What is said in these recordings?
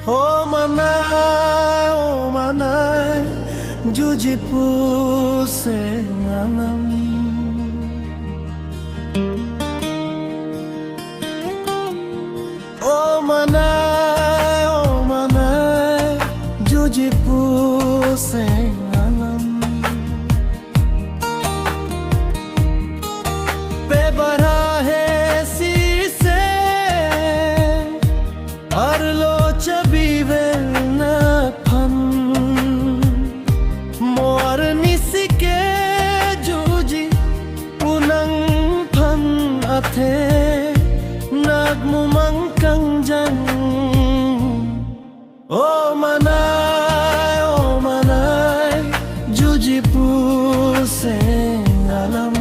O manay jujipu senganam. O manay jujipu senganam. Bebara hai sise arlo chabive na phan mor nisike juji unang phan athe nagmumang kangjang. O manay jujipu sengalam.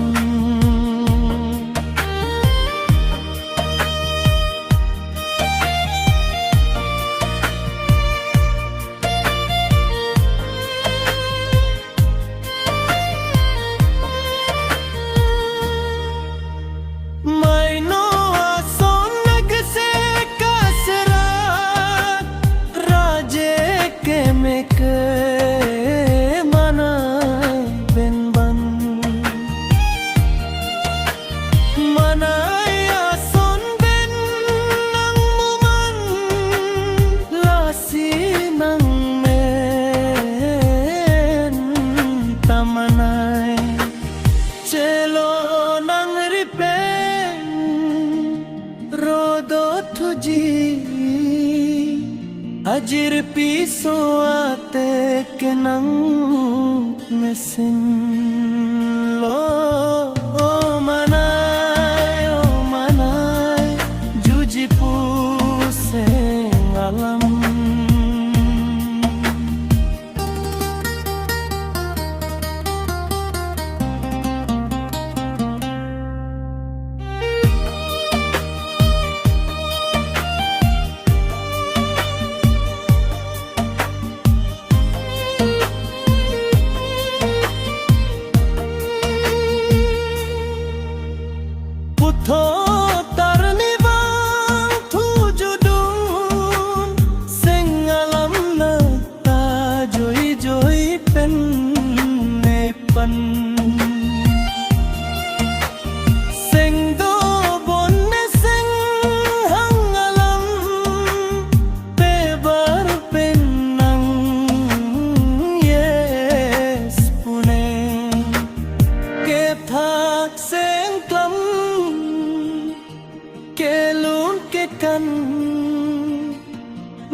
Ajir piso ate kenang mesin lo. O manay jujipu sengalam.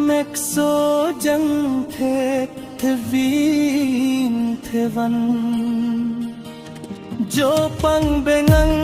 Mekso jang thek thevin thevan jo pang bengang